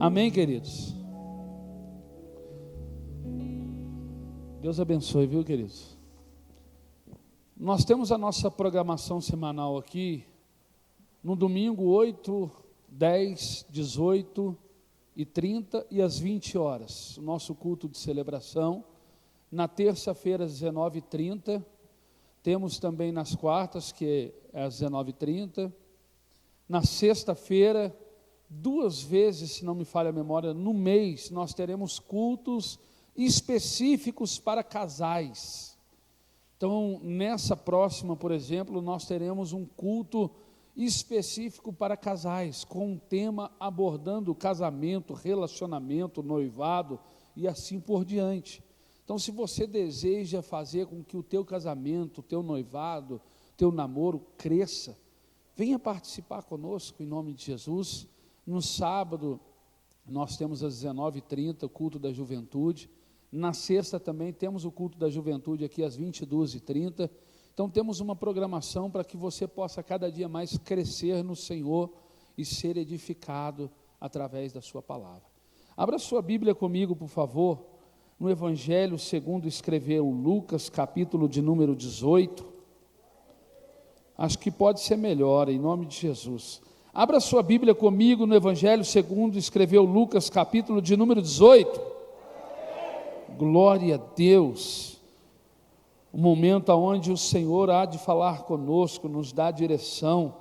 Amém, queridos? Deus abençoe, viu, queridos? Nós temos a nossa programação semanal aqui, no domingo, 8, 10, 18 e 30 e às 20 horas. O nosso culto de celebração. Na terça-feira, às 19h30. Temos também nas quartas, que é às 19h30. Na sexta-feira, 2 vezes, se não me falha a memória, no mês, nós teremos cultos específicos para casais. Então, nessa próxima, por exemplo, nós teremos um culto específico para casais, com um tema abordando casamento, relacionamento, noivado e assim por diante. Então, se você deseja fazer com que o teu casamento, o teu noivado, o teu namoro cresça, venha participar conosco em nome de Jesus. No sábado, nós temos às 19h30 o culto da juventude. Na sexta também temos o culto da juventude aqui às 22h30. Então temos uma programação para que você possa cada dia mais crescer no Senhor e ser edificado através da sua palavra. Abra sua Bíblia comigo, por favor, no Evangelho segundo escreveu Lucas, capítulo de número 18. Acho que pode ser melhor, em nome de Jesus. Abra sua Bíblia comigo no Evangelho segundo escreveu Lucas, capítulo de número 18. Glória a Deus. O momento onde o Senhor há de falar conosco, nos dá direção,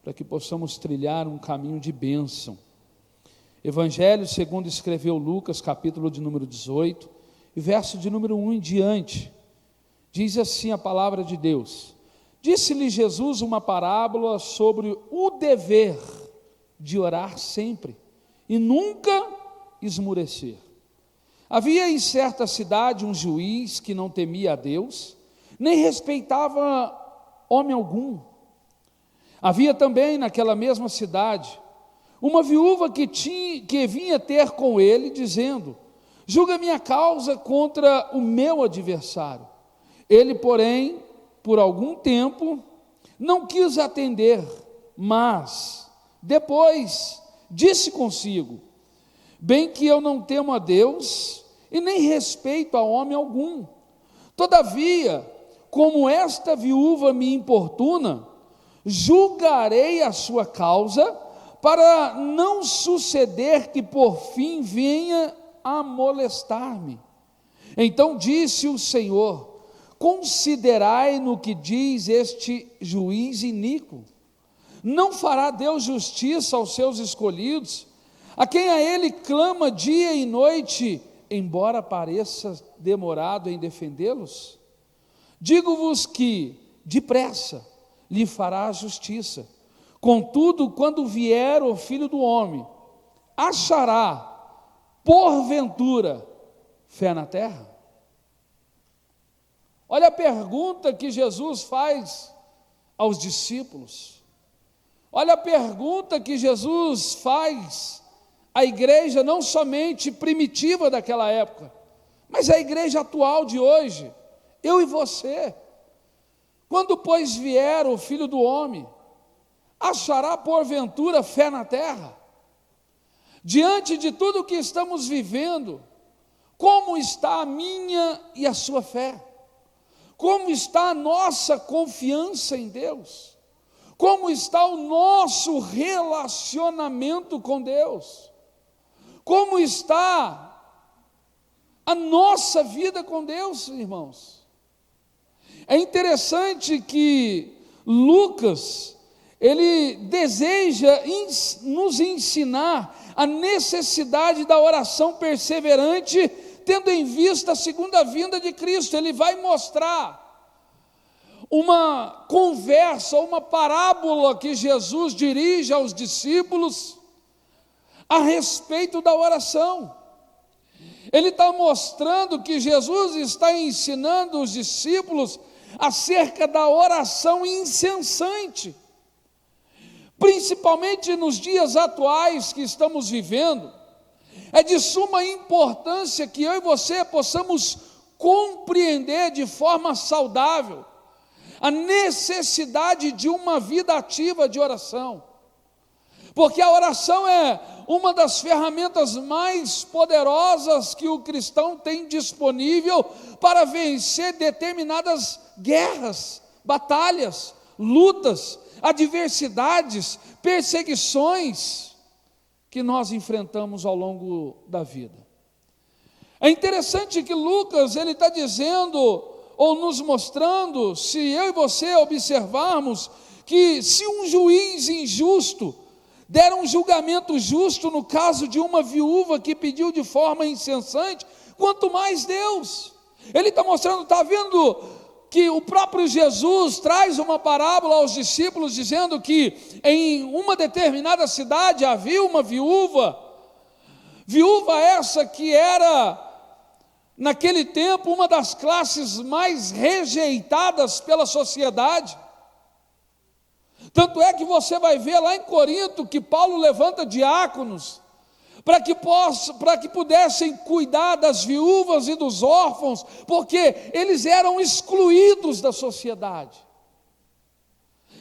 para que possamos trilhar um caminho de bênção. Evangelho segundo escreveu Lucas, capítulo de número 18, e verso de número 1 em diante. Diz assim a palavra de Deus: Disse-lhe Jesus uma parábola sobre o dever de orar sempre e nunca esmurecer. Havia em certa cidade um juiz que não temia a Deus, nem respeitava homem algum. Havia também naquela mesma cidade uma viúva que vinha ter com ele, dizendo: julga minha causa contra o meu adversário. Ele, porém, por algum tempo, não quis atender, mas depois disse consigo: bem que eu não temo a Deus e nem respeito a homem algum. Todavia, como esta viúva me importuna, julgarei a sua causa, para não suceder que por fim venha a molestar-me. Então disse o Senhor: considerai no que diz este juiz iníquo. Não fará Deus justiça aos seus escolhidos, a quem a ele clama dia e noite, embora pareça demorado em defendê-los? Digo-vos que, depressa, lhe fará justiça. Contudo, quando vier o Filho do Homem, achará, porventura, fé na terra? Olha a pergunta que Jesus faz aos discípulos. Olha a pergunta que Jesus faz à igreja, não somente primitiva daquela época, mas a igreja atual de hoje, eu e você. Quando, pois, vier o Filho do Homem, achará porventura fé na terra? Diante de tudo o que estamos vivendo, como está a minha e a sua fé? Como está a nossa confiança em Deus? Como está o nosso relacionamento com Deus? Como está a nossa vida com Deus, irmãos? É interessante que Lucas, ele deseja nos ensinar a necessidade da oração perseverante, tendo em vista a segunda vinda de Cristo. Ele vai mostrar uma conversa, uma parábola que Jesus dirige aos discípulos a respeito da oração. Ele está mostrando que Jesus está ensinando os discípulos acerca da oração incessante, principalmente nos dias atuais que estamos vivendo. É de suma importância que eu e você possamos compreender de forma saudável a necessidade de uma vida ativa de oração. Porque a oração é uma das ferramentas mais poderosas que o cristão tem disponível para vencer determinadas guerras, batalhas, lutas, adversidades, perseguições que nós enfrentamos ao longo da vida. É interessante que Lucas, ele está dizendo, ou nos mostrando, se eu e você observarmos, que se um juiz injusto der um julgamento justo no caso de uma viúva que pediu de forma incessante, quanto mais Deus. Ele está mostrando, está vendo que o próprio Jesus traz uma parábola aos discípulos, dizendo que em uma determinada cidade havia uma viúva essa que era, naquele tempo, uma das classes mais rejeitadas pela sociedade. Tanto é que você vai ver lá em Corinto que Paulo levanta diáconos para que pudessem cuidar das viúvas e dos órfãos, porque eles eram excluídos da sociedade.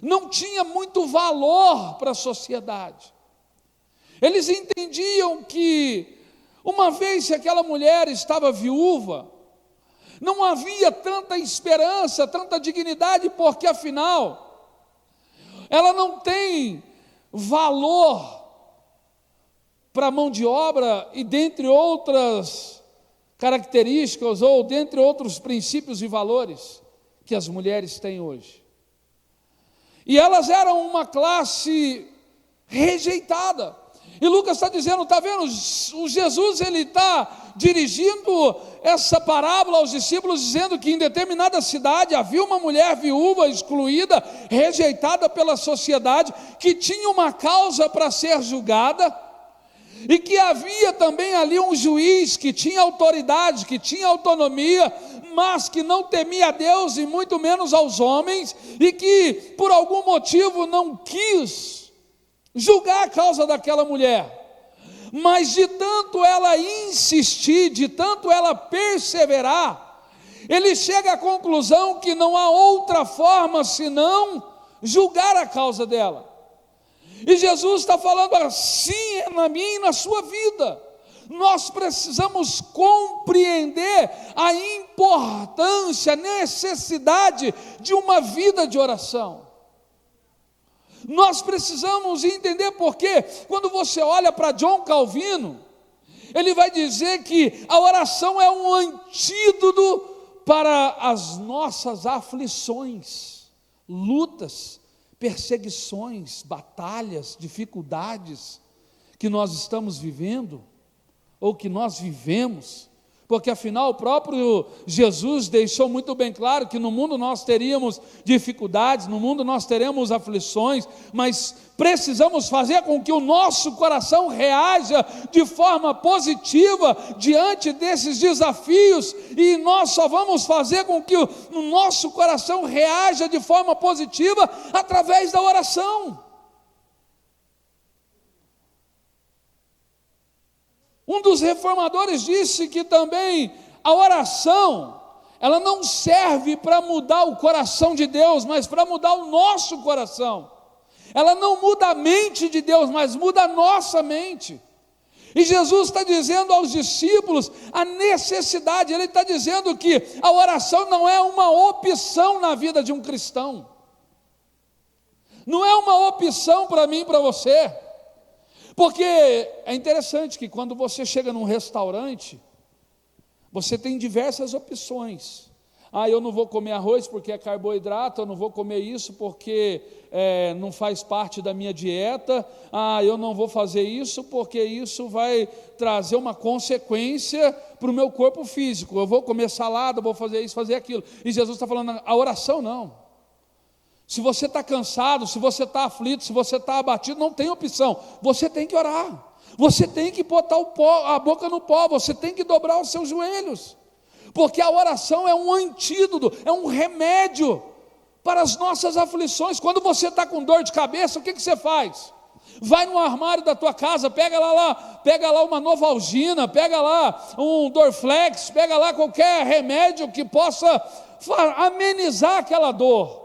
Não tinha muito valor para a sociedade. Eles entendiam que, uma vez que aquela mulher estava viúva, não havia tanta esperança, tanta dignidade, porque afinal ela não tem valor para a mão de obra, e dentre outras características, ou dentre outros princípios e valores que as mulheres têm hoje. E elas eram uma classe rejeitada. E Lucas está dizendo, está vendo, o Jesus, ele está dirigindo essa parábola aos discípulos, dizendo que em determinada cidade havia uma mulher viúva, excluída, rejeitada pela sociedade, que tinha uma causa para ser julgada, e que havia também ali um juiz que tinha autoridade, que tinha autonomia, mas que não temia a Deus e muito menos aos homens, e que por algum motivo não quis julgar a causa daquela mulher. Mas de tanto ela insistir, de tanto ela perseverar, ele chega à conclusão que não há outra forma senão julgar a causa dela. E Jesus está falando assim, é na minha e na sua vida. Nós precisamos compreender a importância, a necessidade de uma vida de oração. Nós precisamos entender, porque quando você olha para John Calvino, ele vai dizer que a oração é um antídoto para as nossas aflições, lutas, perseguições, batalhas, dificuldades que nós estamos vivendo, ou que nós vivemos. Porque afinal o próprio Jesus deixou muito bem claro que no mundo nós teríamos dificuldades, no mundo nós teremos aflições, mas precisamos fazer com que o nosso coração reaja de forma positiva diante desses desafios, e nós só vamos fazer com que o nosso coração reaja de forma positiva através da oração. Um dos reformadores disse que também a oração, ela não serve para mudar o coração de Deus, mas para mudar o nosso coração. Ela não muda a mente de Deus, mas muda a nossa mente. E Jesus está dizendo aos discípulos a necessidade, ele está dizendo que a oração não é uma opção na vida de um cristão. Não é uma opção para mim e para você. Porque é interessante que quando você chega num restaurante, você tem diversas opções. Eu não vou comer arroz porque é carboidrato, eu não vou comer isso porque não faz parte da minha dieta, eu não vou fazer isso porque isso vai trazer uma consequência para o meu corpo físico, eu vou comer salada, vou fazer isso, fazer aquilo. E Jesus está falando, a oração não. Se você está cansado, se você está aflito, se você está abatido, não tem opção, você tem que orar, você tem que botar a boca no pó, você tem que dobrar os seus joelhos, porque a oração é um antídoto, é um remédio para as nossas aflições. Quando você está com dor de cabeça, o que você faz? Vai no armário da tua casa, pega lá uma Novalgina, pega lá um Dorflex, pega lá qualquer remédio que possa amenizar aquela dor.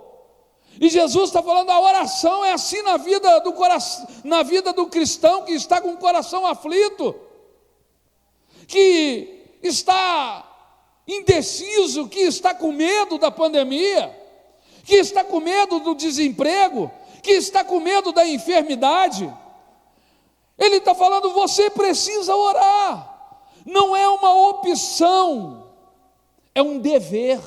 E Jesus está falando, a oração é assim na vida do coração, na vida do cristão que está com o coração aflito, que está indeciso, que está com medo da pandemia, que está com medo do desemprego, que está com medo da enfermidade. Ele está falando, você precisa orar. Não é uma opção, é um dever.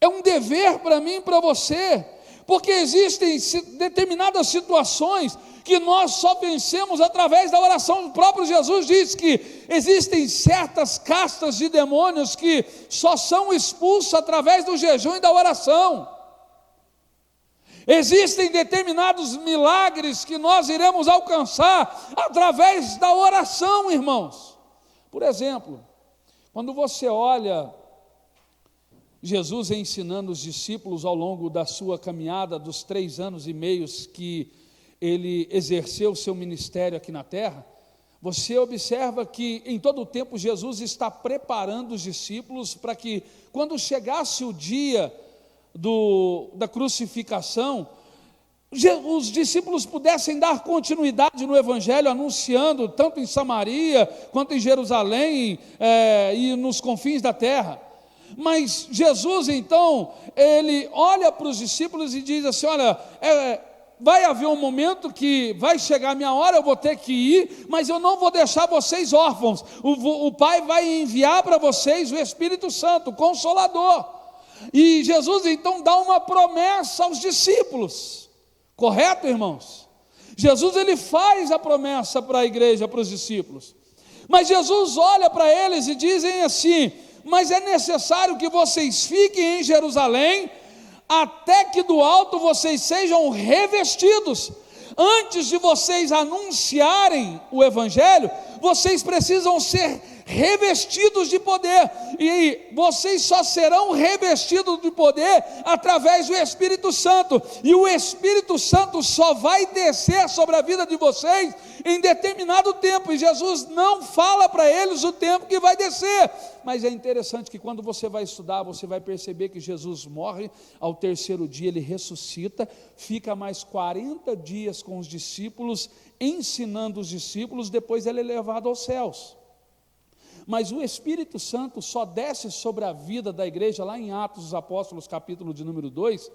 É um dever para mim e para você, porque existem determinadas situações que nós só vencemos através da oração. O próprio Jesus diz que existem certas castas de demônios que só são expulsos através do jejum e da oração. Existem determinados milagres que nós iremos alcançar através da oração, irmãos. Por exemplo, quando você olha Jesus ensinando os discípulos ao longo da sua caminhada, dos 3 anos e meio que ele exerceu o seu ministério aqui na terra, você observa que em todo o tempo Jesus está preparando os discípulos para que quando chegasse o dia da crucificação, os discípulos pudessem dar continuidade no Evangelho, anunciando tanto em Samaria, quanto em Jerusalém e nos confins da terra. Mas Jesus então, ele olha para os discípulos e diz assim, olha, vai haver um momento que vai chegar a minha hora, eu vou ter que ir, mas eu não vou deixar vocês órfãos, o Pai vai enviar para vocês o Espírito Santo, o Consolador. E Jesus então dá uma promessa aos discípulos, correto, irmãos? Jesus ele faz a promessa para a igreja, para os discípulos, mas Jesus olha para eles e dizem assim, mas é necessário que vocês fiquem em Jerusalém, até que do alto vocês sejam revestidos. Antes de vocês anunciarem o Evangelho, vocês precisam ser revestidos de poder, e vocês só serão revestidos de poder através do Espírito Santo, e o Espírito Santo só vai descer sobre a vida de vocês em determinado tempo, e Jesus não fala para eles o tempo que vai descer, mas é interessante que quando você vai estudar, você vai perceber que Jesus morre, ao 3º dia ele ressuscita, fica mais 40 dias com os discípulos, ensinando os discípulos, depois ele é levado aos céus. Mas o Espírito Santo só desce sobre a vida da igreja, lá em Atos dos Apóstolos, capítulo de número 2,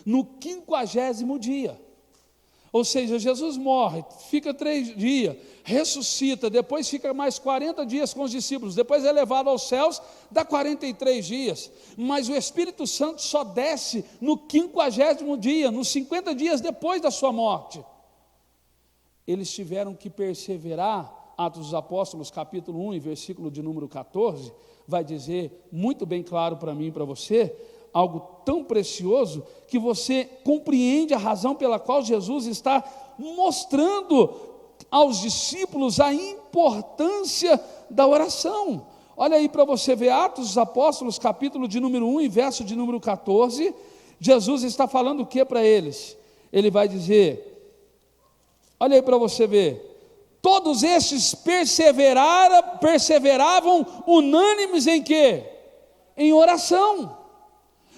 no 50º dia. Ou seja, Jesus morre, fica 3 dias, ressuscita, depois fica mais 40 dias com os discípulos, depois é levado aos céus, dá 43 dias. Mas o Espírito Santo só desce no 50º dia, nos 50 dias depois da sua morte. Eles tiveram que perseverar. Atos dos Apóstolos, capítulo 1, versículo de número 14, vai dizer muito bem claro para mim e para você, algo tão precioso, que você compreende a razão pela qual Jesus está mostrando aos discípulos a importância da oração. Olha aí para você ver, Atos dos Apóstolos, capítulo de número 1 e verso de número 14, Jesus está falando o que para eles? Ele vai dizer, olha aí para você ver, todos estes perseveravam unânimes em quê? Em oração.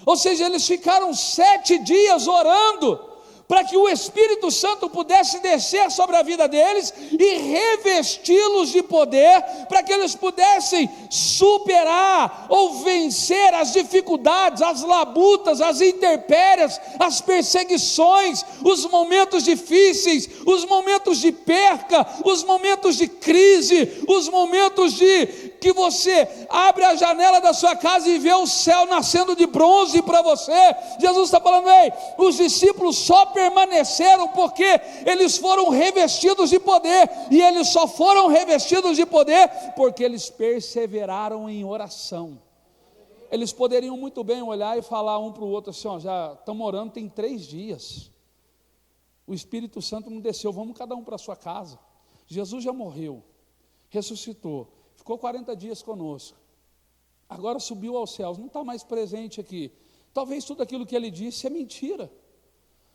Ou seja, eles ficaram 7 dias orando, para que o Espírito Santo pudesse descer sobre a vida deles e revesti-los de poder, para que eles pudessem superar ou vencer as dificuldades, as labutas, as intempéries, as perseguições, os momentos difíceis, os momentos de perca, os momentos de crise, os momentos de que você abre a janela da sua casa e vê o céu nascendo de bronze para você. Jesus está falando, ei, os discípulos só permaneceram porque eles foram revestidos de poder, e eles só foram revestidos de poder porque eles perseveraram em oração. Eles poderiam muito bem olhar e falar um para o outro assim, ó, já estamos orando tem 3 dias, o Espírito Santo não desceu, vamos cada um para a sua casa. Jesus já morreu, ressuscitou, ficou 40 dias conosco, agora subiu aos céus, não está mais presente aqui. Talvez tudo aquilo que ele disse é mentira.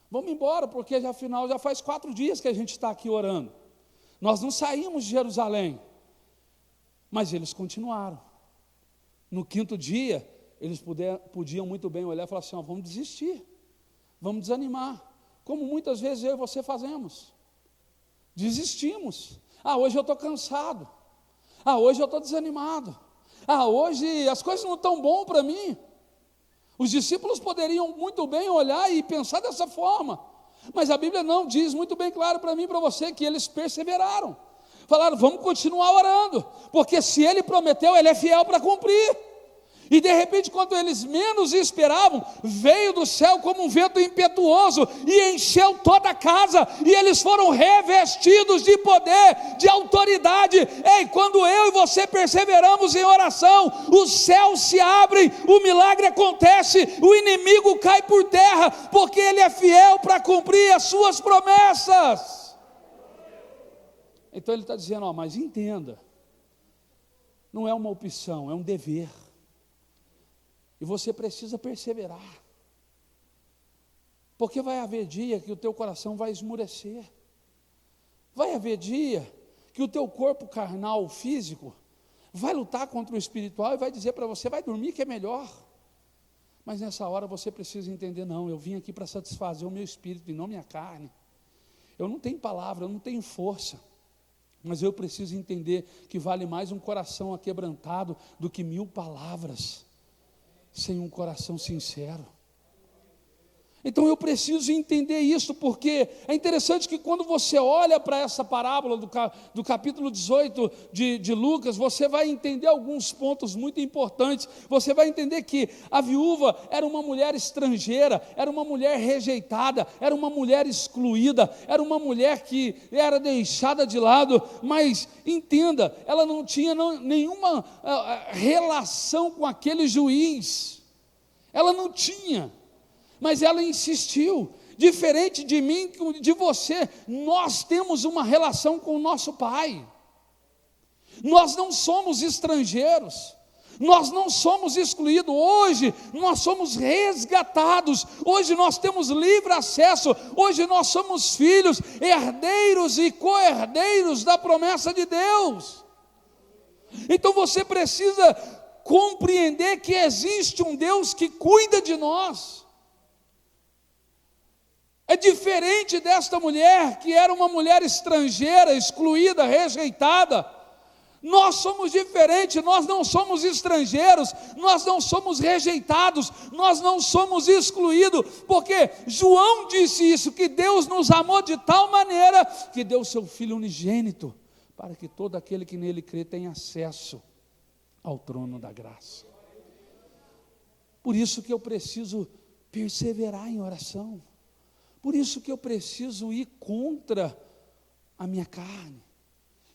Vamos embora, porque afinal já faz 4 dias que a gente está aqui orando. Nós não saímos de Jerusalém, mas eles continuaram. No 5º dia, eles podiam muito bem olhar e falar assim, ó, vamos desistir, vamos desanimar, como muitas vezes eu e você fazemos, desistimos. Hoje eu estou cansado, hoje eu estou desanimado, hoje as coisas não estão bom para mim. Os discípulos poderiam muito bem olhar e pensar dessa forma, mas a Bíblia não diz muito bem claro para mim e para você que eles perseveraram, falaram, vamos continuar orando, porque se Ele prometeu, Ele é fiel para cumprir. E de repente, quando eles menos esperavam, veio do céu como um vento impetuoso e encheu toda a casa, e eles foram revestidos de poder, de autoridade. Ei, quando eu e você perseveramos em oração, os céus se abrem, o milagre acontece, o inimigo cai por terra, porque ele é fiel para cumprir as suas promessas. Então ele está dizendo, mas entenda, não é uma opção, é um dever. E você precisa perseverar, porque vai haver dia que o teu coração vai esmurecer, vai haver dia que o teu corpo carnal, físico, vai lutar contra o espiritual e vai dizer para você, vai dormir que é melhor. Mas nessa hora você precisa entender, não, eu vim aqui para satisfazer o meu espírito e não minha carne. Eu não tenho palavra, eu não tenho força, mas eu preciso entender que vale mais um coração aquebrantado do que 1000 palavras sem um coração sincero. Então eu preciso entender isso, porque é interessante que quando você olha para essa parábola do capítulo 18 de Lucas, você vai entender alguns pontos muito importantes. Você vai entender que a viúva era uma mulher estrangeira, era uma mulher rejeitada, era uma mulher excluída, era uma mulher que era deixada de lado, mas entenda, ela não tinha nenhuma relação com aquele juiz, ela não tinha, mas ela insistiu. Diferente de mim, de você, nós temos uma relação com o nosso Pai. Nós não somos estrangeiros, nós não somos excluídos. Hoje nós somos resgatados, hoje nós temos livre acesso, hoje nós somos filhos, herdeiros e co-herdeiros da promessa de Deus. Então você precisa compreender que existe um Deus que cuida de nós. É diferente desta mulher, que era uma mulher estrangeira, excluída, rejeitada. Nós somos diferentes, nós não somos estrangeiros, nós não somos rejeitados, nós não somos excluídos, porque João disse isso, que Deus nos amou de tal maneira, que deu seu Filho unigênito, para que todo aquele que nele crê tenha acesso ao trono da graça. Por isso que eu preciso perseverar em oração. Por isso que eu preciso ir contra a minha carne,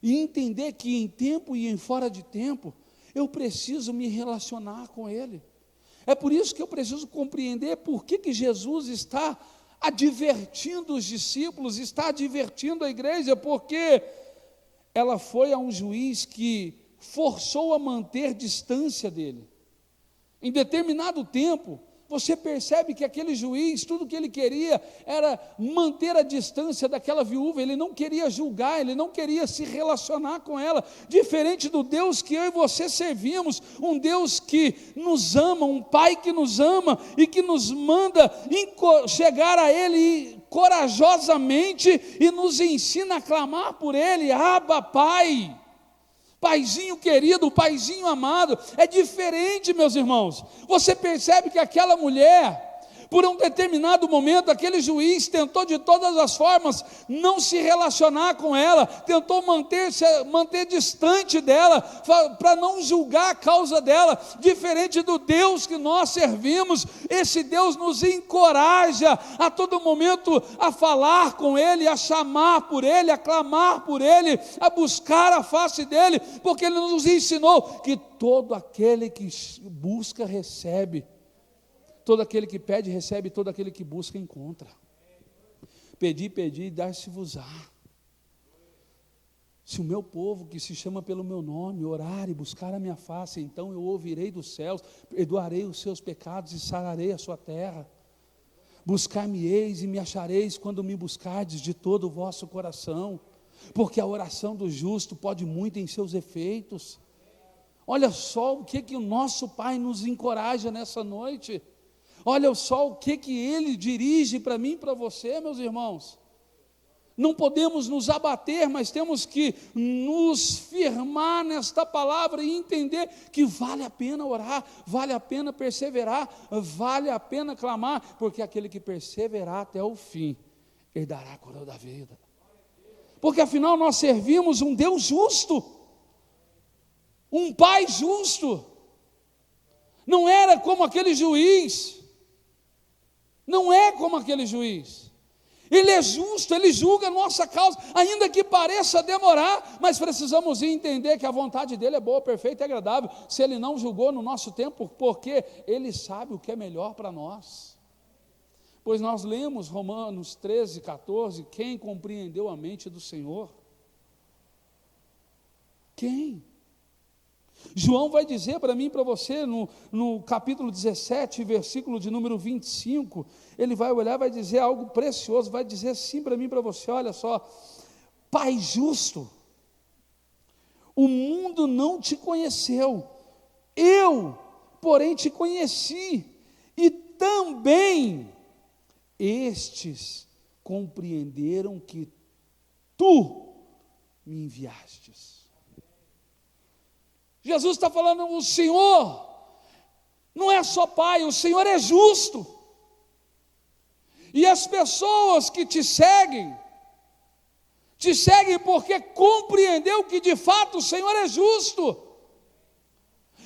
e entender que em tempo e em fora de tempo, eu preciso me relacionar com Ele. É por isso que eu preciso compreender por que Jesus está advertindo os discípulos, está advertindo a igreja, porque ela foi a um juiz que forçou a manter distância dele. Em determinado tempo, você percebe que aquele juiz, tudo que ele queria era manter a distância daquela viúva, ele não queria julgar, ele não queria se relacionar com ela, diferente do Deus que eu e você servimos, um Deus que nos ama, um Pai que nos ama e que nos manda chegar a Ele corajosamente e nos ensina a clamar por Ele, Abba, Pai. Paizinho querido, paizinho amado. É diferente, meus irmãos. Você percebe que aquela mulher, por um determinado momento, aquele juiz tentou de todas as formas não se relacionar com ela, tentou manter distante dela, para não julgar a causa dela. Diferente do Deus que nós servimos, esse Deus nos encoraja a todo momento a falar com Ele, a chamar por Ele, a clamar por Ele, a buscar a face dEle, porque Ele nos ensinou que todo aquele que busca, recebe. Todo aquele que pede, recebe, todo aquele que busca, encontra. Pedi, pedi, e dar-se-vos-á. Se o meu povo, que se chama pelo meu nome, orar e buscar a minha face, então eu ouvirei dos céus, perdoarei os seus pecados e sararei a sua terra. Buscar-me-eis e me achareis quando me buscardes de todo o vosso coração, porque a oração do justo pode muito em seus efeitos. Olha só o que o nosso Pai nos encoraja nessa noite. Olha só o que Ele dirige para mim e para você, meus irmãos. Não podemos nos abater, mas temos que nos firmar nesta palavra e entender que vale a pena orar, vale a pena perseverar, vale a pena clamar, porque aquele que perseverar até o fim, herdará a coroa da vida. Porque afinal nós servimos um Deus justo, um Pai justo. Não era como aquele juiz, não é como aquele juiz. Ele é justo, Ele julga a nossa causa, ainda que pareça demorar, mas precisamos entender que a vontade dEle é boa, perfeita e agradável. Se Ele não julgou no nosso tempo, porque Ele sabe o que é melhor para nós. Pois nós lemos Romanos 13, 14, quem compreendeu a mente do Senhor? Quem? João vai dizer para mim e para você, no capítulo 17, versículo de número 25, ele vai olhar, vai dizer algo precioso, vai dizer assim para mim e para você, olha só, Pai justo, o mundo não te conheceu, eu, porém, te conheci, e também estes compreenderam que tu me enviastes. Jesus está falando, o Senhor não é só Pai, o Senhor é justo. E as pessoas que te seguem porque compreendeu que de fato o Senhor é justo.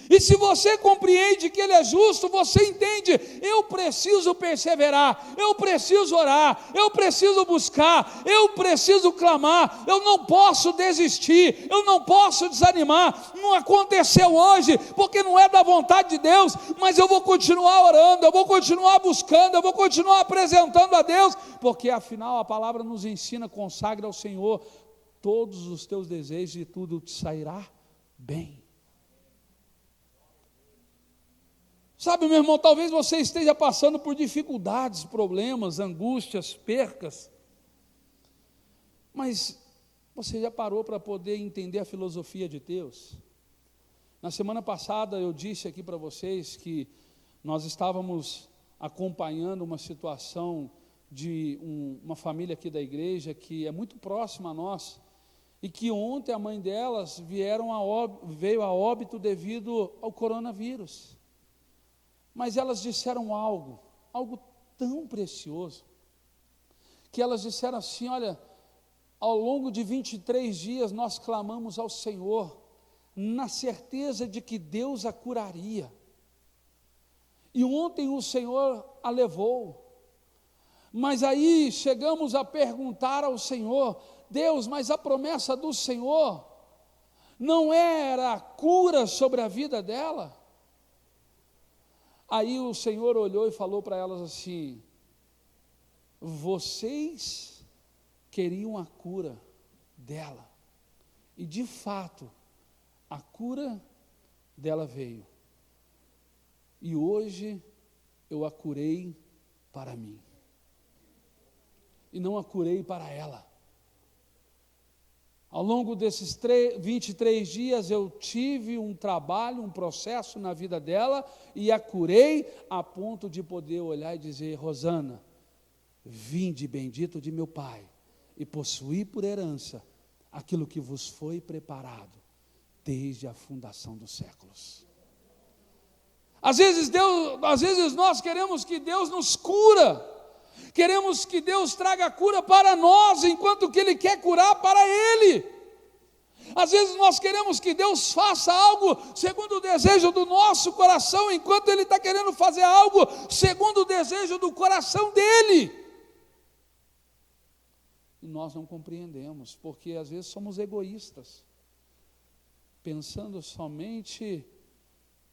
E se você compreende que Ele é justo, você entende, eu preciso perseverar, eu preciso orar, eu preciso buscar, eu preciso clamar, eu não posso desistir, eu não posso desanimar, não aconteceu hoje, porque não é da vontade de Deus, mas eu vou continuar orando, eu vou continuar buscando, eu vou continuar apresentando a Deus, porque afinal a palavra nos ensina, consagra ao Senhor todos os teus desejos e tudo te sairá bem. Sabe, meu irmão, talvez você esteja passando por dificuldades, problemas, angústias, percas, mas você já parou para poder entender a filosofia de Deus? Na semana passada eu disse aqui para vocês que nós estávamos acompanhando uma situação de uma família aqui da igreja que é muito próxima a nós, e que ontem a mãe delas veio a óbito devido ao coronavírus. Mas elas disseram algo tão precioso, que elas disseram assim, olha, ao longo de 23 dias nós clamamos ao Senhor, na certeza de que Deus a curaria, e ontem o Senhor a levou, mas aí chegamos a perguntar ao Senhor, Deus, mas a promessa do Senhor não era a cura sobre a vida dela? Aí o Senhor olhou e falou para elas assim, vocês queriam a cura dela, e de fato, a cura dela veio, e hoje eu a curei para mim, e não a curei para ela. Ao longo desses 23 dias eu tive um trabalho, um processo na vida dela e a curei a ponto de poder olhar e dizer, Rosana, vinde bendito de meu Pai e possuí por herança aquilo que vos foi preparado desde a fundação dos séculos. Às vezes nós queremos que Deus nos cura, queremos que Deus traga cura para nós, enquanto que Ele quer curar para Ele. Às vezes nós queremos que Deus faça algo segundo o desejo do nosso coração, enquanto Ele está querendo fazer algo segundo o desejo do coração dEle. E nós não compreendemos, porque às vezes somos egoístas, pensando somente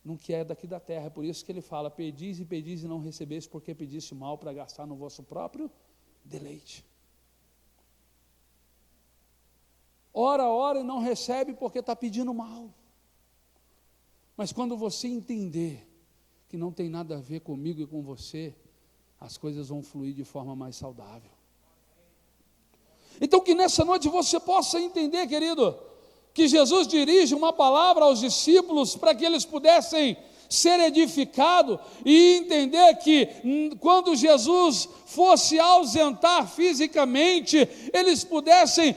no que é daqui da terra. É por isso que ele fala, pedis e não recebeste, porque pediste mal para gastar no vosso próprio deleite. Ora e não recebe porque está pedindo mal. Mas quando você entender que não tem nada a ver comigo e com você, as coisas vão fluir de forma mais saudável. Então que nessa noite você possa entender, querido, que Jesus dirige uma palavra aos discípulos para que eles pudessem ser edificados e entender que quando Jesus fosse ausentar fisicamente, eles pudessem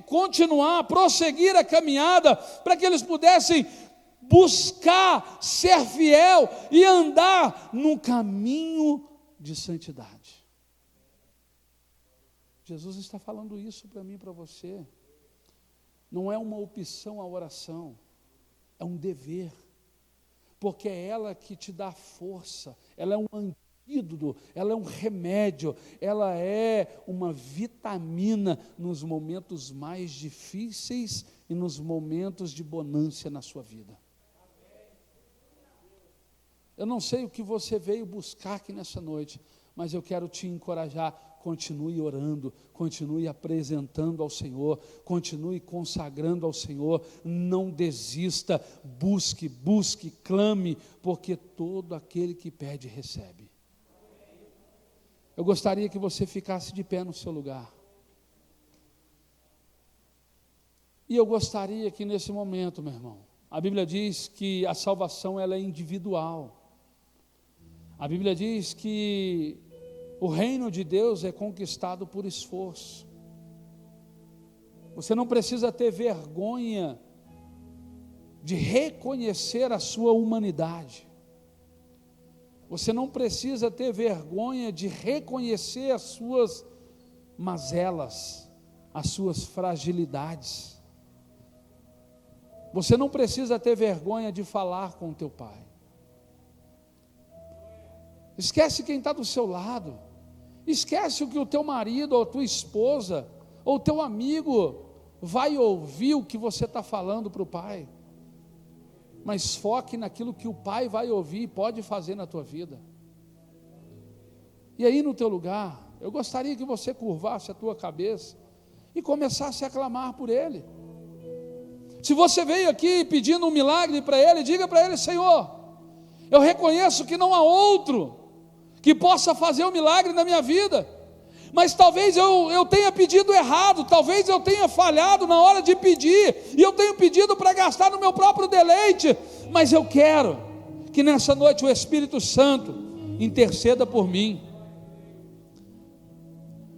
continuar, prosseguir a caminhada, para que eles pudessem buscar ser fiel e andar no caminho de santidade. Jesus está falando isso para mim e para você. Não é uma opção a oração, é um dever, porque é ela que te dá força, ela é um antídoto, ela é um remédio, ela é uma vitamina nos momentos mais difíceis e nos momentos de bonança na sua vida. Eu não sei o que você veio buscar aqui nessa noite, mas eu quero te encorajar. Continue orando, continue apresentando ao Senhor, continue consagrando ao Senhor, não desista, busque, clame, porque todo aquele que pede, recebe. Eu gostaria que você ficasse de pé no seu lugar. E eu gostaria que nesse momento, meu irmão, a Bíblia diz que a salvação ela é individual. A Bíblia diz que o reino de Deus é conquistado por esforço. Você não precisa ter vergonha de reconhecer a sua humanidade. Você não precisa ter vergonha de reconhecer as suas mazelas, as suas fragilidades. Você não precisa ter vergonha de falar com o teu pai. Esquece quem está do seu lado. Esquece o que o teu marido, ou a tua esposa, ou o teu amigo vai ouvir o que você está falando para o pai. Mas foque naquilo que o pai vai ouvir e pode fazer na tua vida. E aí no teu lugar, eu gostaria que você curvasse a tua cabeça e começasse a clamar por ele. Se você veio aqui pedindo um milagre para ele, diga para ele: Senhor, eu reconheço que não há outro que possa fazer um milagre na minha vida, mas talvez eu tenha pedido errado, talvez eu tenha falhado na hora de pedir, e eu tenho pedido para gastar no meu próprio deleite, mas eu quero que nessa noite o Espírito Santo interceda por mim.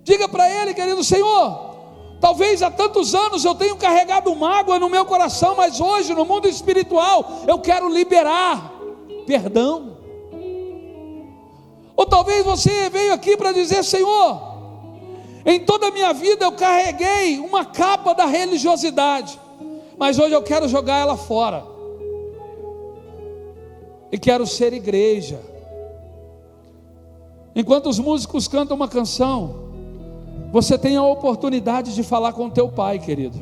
Diga para ele, querido: Senhor, talvez há tantos anos eu tenho carregado mágoa no meu coração, mas hoje no mundo espiritual eu quero liberar perdão. Ou talvez você veio aqui para dizer: Senhor, em toda a minha vida eu carreguei uma capa da religiosidade, mas hoje eu quero jogar ela fora, e quero ser igreja. Enquanto os músicos cantam uma canção, você tem a oportunidade de falar com o teu pai, querido.